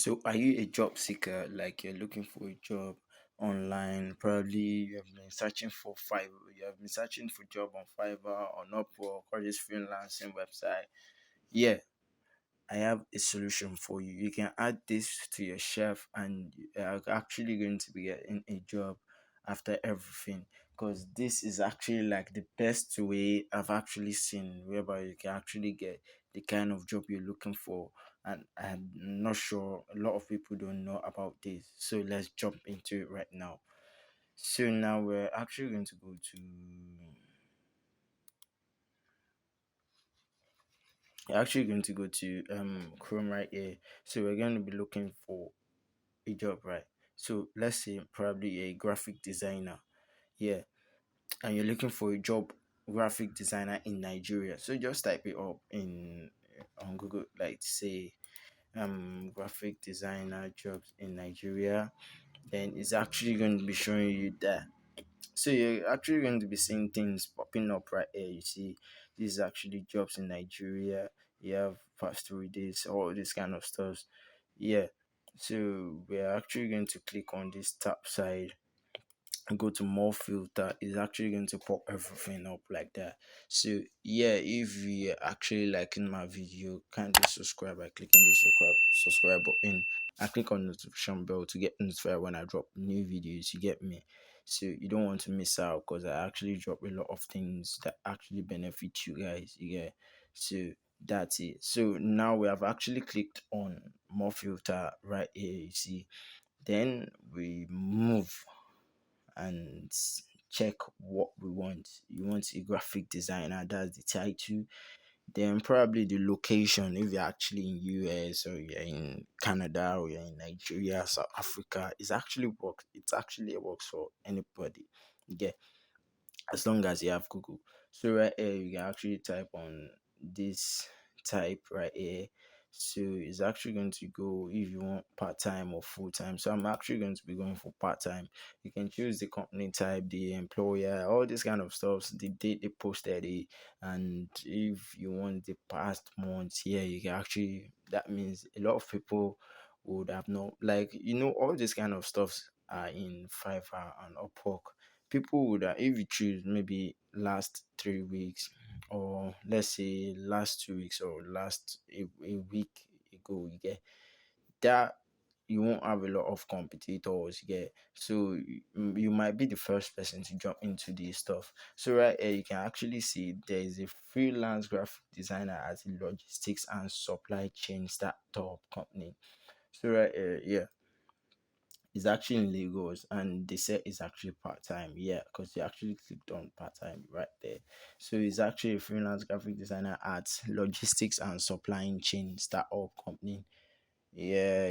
So, are you a job seeker? Like you're looking for a job online? Probably you have been searching for Fiverr. You have been searching for job on Fiverr, on Upwork, or this freelancing website. Yeah, I have a solution for you. You can add this to your chef, and you are actually going to be getting a job after everything. Because this is actually like the best way I've actually seen, whereby you can actually get the kind of job you're looking for. And I'm not sure a lot of people don't know about this. So let's jump into it right now. So now we're actually going to go to you're actually going to go to Chrome right here. So we're going to be looking for a job, right? So let's say probably a graphic designer, yeah, and you're looking for a job, graphic designer in Nigeria. So just type it up in on Google, like say graphic designer jobs in Nigeria. Then it's actually going to be showing you that. So you're actually going to be seeing things popping up right here. You see, this is actually jobs in Nigeria. You have past 3 days, all this kind of stuff. Yeah. So we're actually going to click on this top side and go to more filter. Is actually going to pop everything up like that. So yeah, if you actually liking my video, kindly subscribe by clicking the subscribe button and click on notification bell to get notified when I drop new videos. You get me? So you don't want to miss out because I actually drop a lot of things that actually benefit you guys. You get? So that's it. So now we have actually clicked on more filter right here. You see, then we move and check what we want. You want a graphic designer, that's the title. Then probably the location, if you're actually in US or you're in Canada or you're in Nigeria, South Africa, it actually works for anybody. Yeah, as long as you have Google. So right here you can actually type on this type right here. So it's actually going to go if you want part time or full time. So I'm actually going to be going for part time. You can choose the company type, the employer, all this kind of stuff, the date they posted it, and if you want the past months, yeah, you can actually. That means a lot of people would have no like all this kind of stuff are in Fiverr and Upwork. People would if you choose maybe last 3 weeks, or let's say last 2 weeks, or last a week ago, you get that, you won't have a lot of competitors, you get. So you might be the first person to jump into this stuff. So right here you can actually see there is a freelance graphic designer at a logistics and supply chain startup company. So right here, yeah, it's actually in Lagos, and they said it's actually part time. Yeah, because you actually clicked on part time right there. So it's actually a freelance graphic designer at logistics and supply chain startup company. Yeah.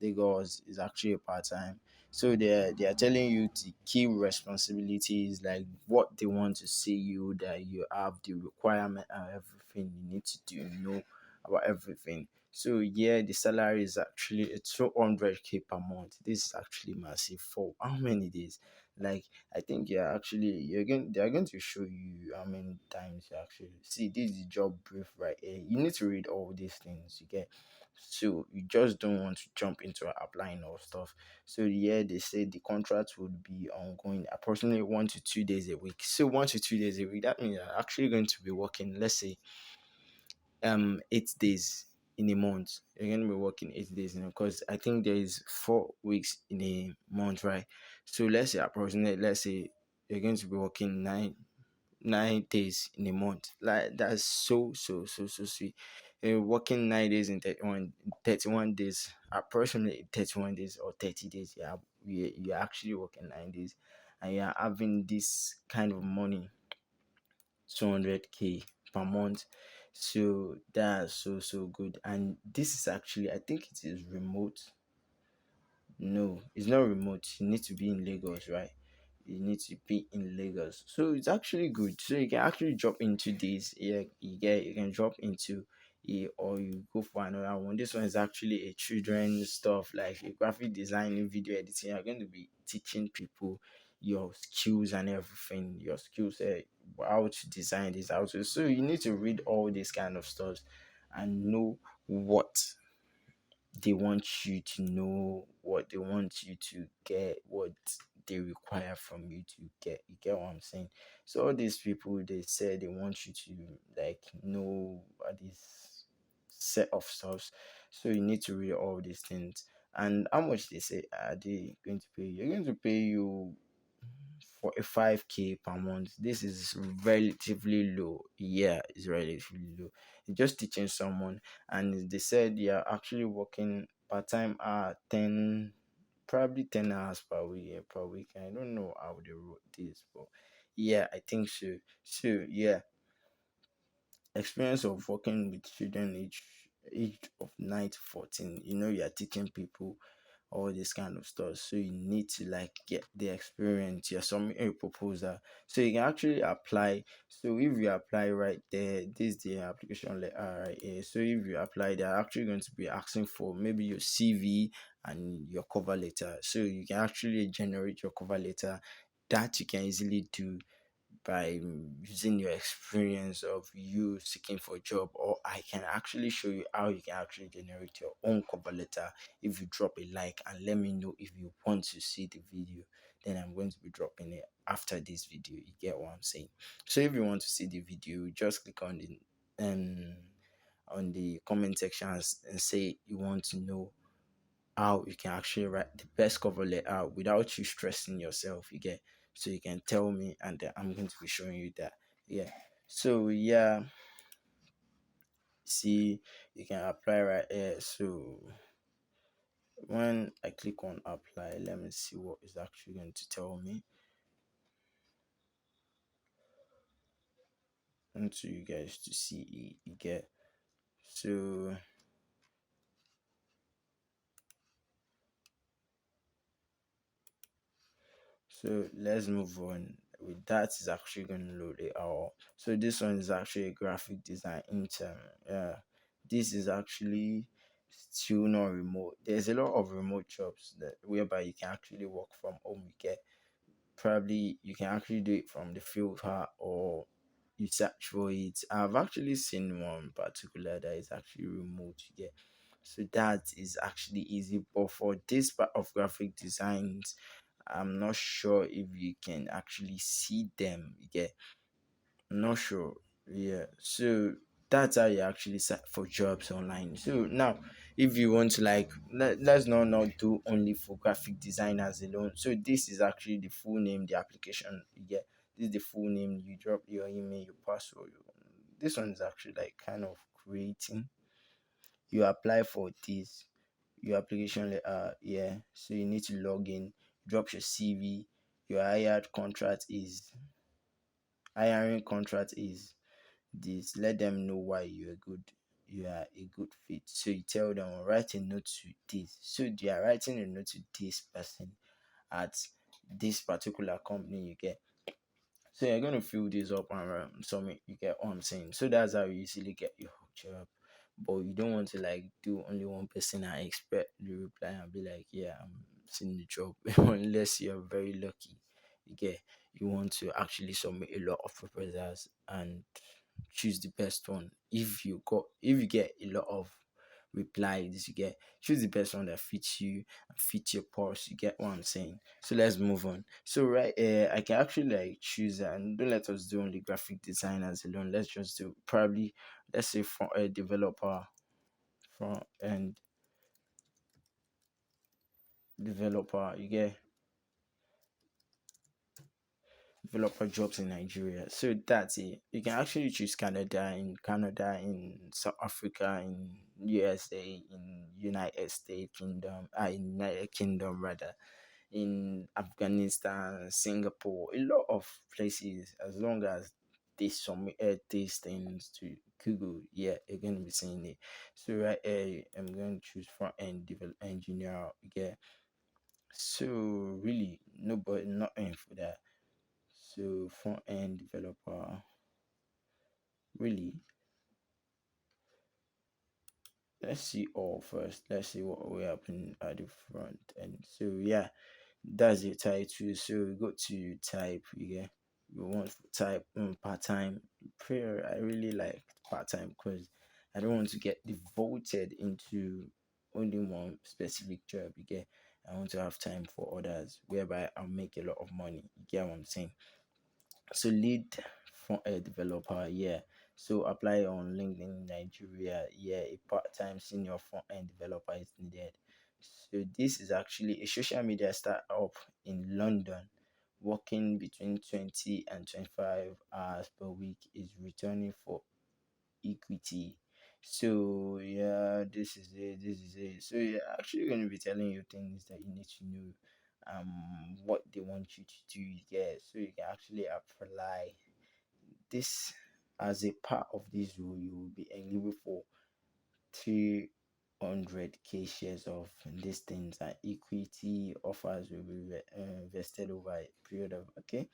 Lagos is actually a part time. So they are telling you the key responsibilities, like what they want to see you, that you have the requirement and everything you need to do, about everything. So yeah, the salary is actually it's 200K per month. This is actually massive for how many days? Like I think they are going to show you how many times you actually see this is the job brief right here. You need to read all these things you get. So you just don't want to jump into applying or stuff. So yeah, they say the contract would be ongoing approximately 1 to 2 days a week. So 1 to 2 days a week, that means you're actually going to be working, let's say 8 days in a month. You're gonna be working 8 days in because I think there is 4 weeks in a month, right? So let's say approximately, let's say you're going to be working nine days in a month. Like that's so sweet. You're working 9 days in 31 days, approximately 31 days or 30 days. Yeah, you're actually working 9 days, and you're having this kind of money, 200K per month. So that's so good. And this is actually, I think it is remote. No, it's not remote. You need to be in Lagos, right? You need to be in Lagos. So it's actually good. So you can actually drop into this. Yeah, you can drop into it, or you go for another one. This one is actually a children's stuff, like a graphic design, video editing. You're going to be teaching people your skills and everything, your skills, how to design this, how to. So you need to read all this kind of stuff and know what they want you to know, what they want you to get, what they require from you to get. You get what I'm saying? So all these people, they say they want you to like know this set of stuff. So you need to read all these things. And how much they say are they going to pay you? You're going to pay you for a 5K per month. This is relatively low. Yeah, it's relatively low. It's just teaching someone, and they said you're actually working part time at 10, probably 10 hours per week. Yeah, per week. I don't know how they wrote this, but yeah, I think so. So yeah, experience of working with children age of 9 to 14. You're teaching people all this kind of stuff. So you need to like get the experience. You're submitting a proposal. So you can actually apply. So if you apply right there, this is the application letter right here. So if you apply, they're actually going to be asking for maybe your CV and your cover letter. So you can actually generate your cover letter. That you can easily do by using your experience of you seeking for a job, or I can actually show you how you can actually generate your own cover letter. If you drop a like and let me know if you want to see the video, then I'm going to be dropping it after this video. You get what I'm saying? So if you want to see the video, just click um on the comment section and say you want to know how you can actually write the best cover letter without you stressing yourself. You get, so you can tell me, and then I'm going to be showing you that. Yeah. So yeah, see, you can apply right here. So when I click on apply, let me see what is actually going to tell me. And to you guys to see it. You get, so let's move on. With that, is actually going to load it out. So this one is actually a graphic design intern. Yeah, this is actually still not remote. There's a lot of remote jobs that whereby you can actually work from home. You get, probably you can actually do it from the field hat, or you search for it. I've actually seen one particular that is actually remote. You get, so that is actually easy. But for this part of graphic designs, I'm not sure if you can actually see them. Yeah, I'm not sure. Yeah, so that's how you actually search for jobs online. So now, if you want to like, let's not do only for graphic designers alone. So this is actually the full name, the application. You get, this is the full name. You drop your email, your password. This one is actually like kind of creating. You apply for this, your application letter. Yeah, so you need to log in, drop your CV. Your hiring contract is this. Let them know why you are a good fit. So you tell them, write a note to this. So they are writing a note to this person at this particular company. You get, so you're gonna fill this up and submit. You get what I'm saying? So that's how you easily get your job. But you don't want to like do only one person and expect the reply and be like, yeah, I'm seeing the job. Unless you're very lucky. You get, you want to actually submit a lot of proposals and choose the best one. If you get a lot of replies, you get, choose the best one that fits you and fits your purse. You get what I'm saying? So let's move on. So right, I can actually like choose, and don't let us do only graphic designers alone. Let's just do probably, let's say, for a developer, front end developer. You get, developer jobs in Nigeria. So that's it. You can actually choose Canada, in South Africa, in USA, in United States Kingdom, in United Kingdom rather, in Afghanistan, Singapore, a lot of places. As long as they submit these things to Google, yeah, you're gonna be seeing it. So right here, I'm going to choose front end engineer. Yeah. So really, nobody, nothing for that. So front end developer, really, let's see all first. Let's see what will happen at the front end. So yeah, that's the title. So we go to type. Yeah, we want to type part time. Prayer. I really like part time because I don't want to get devoted into only one specific job. You get, I want to have time for others, whereby I'll make a lot of money. You get what I'm saying? So lead front end developer, yeah. So apply on LinkedIn Nigeria, yeah. A part-time senior front end developer is needed. So this is actually a social media startup in London, working between 20 and 25 hours per week, is returning for equity. So yeah, this is it. This is it. So yeah, actually going to be telling you things that you need to know. What they want you to do. Yeah, so you can actually apply this as a part of this role. You will be eligible for 300k shares of these things, and equity offers will be vested over a period of, okay.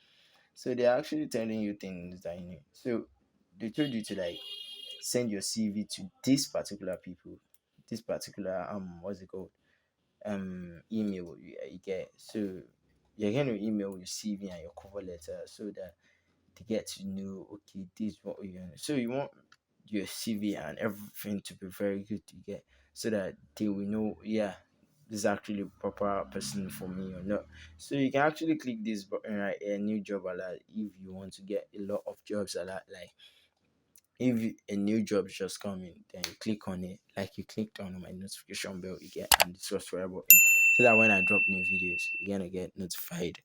So they're actually telling you things that you need. So they told you to like send your CV to this particular people, this particular what's it called, email you get. So you're going to email your CV and your cover letter so that they get to know, okay, this is what you want. So you want your CV and everything to be very good to get, so that they will know, yeah, this is actually a proper person for me or not. So you can actually click this button right here, new job alert, if you want to get a lot of jobs alert. Like if a new job just coming, then you click on it, like you clicked on my notification bell, you get, and the subscribe button, so that when I drop new videos, you're gonna get notified,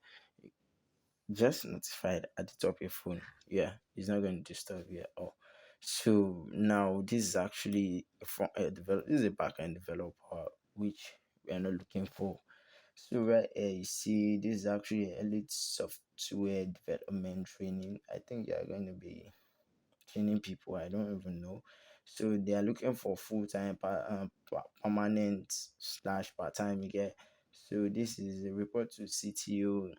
just notified at the top of your phone. Yeah, it's not going to disturb you at all. So now this is actually a front end developer. This is a back end developer, which we are not looking for. So right here, you see, this is actually elite software development training. I think you are going to be training people. I don't even know. So they are looking for full time, permanent slash part time. You get. So this is a report to CTO.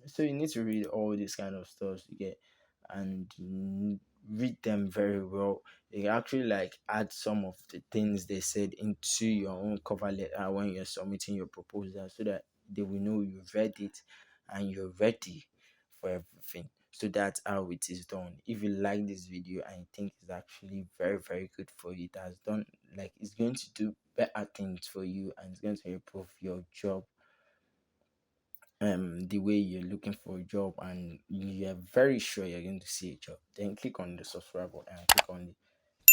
So you need to read all these kind of stuff you get, and read them very well. You can actually like add some of the things they said into your own cover letter when you're submitting your proposal, so that they will know you read it and you're ready for everything. So that's how it is done. If you like this video and you think it's actually very very good for you, it has done, like, it's going to do better things for you, and it's going to improve your job, the way you're looking for a job, and you're very sure you're going to see a job, then click on the subscribe button and click on the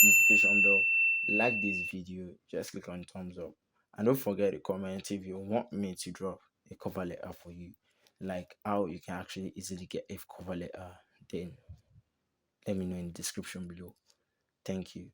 notification bell. Like this video, just click on thumbs up, and don't forget to comment if you want me to drop a cover letter for you, like how you can actually easily get a cover letter. Then let me know in the description below. Thank you.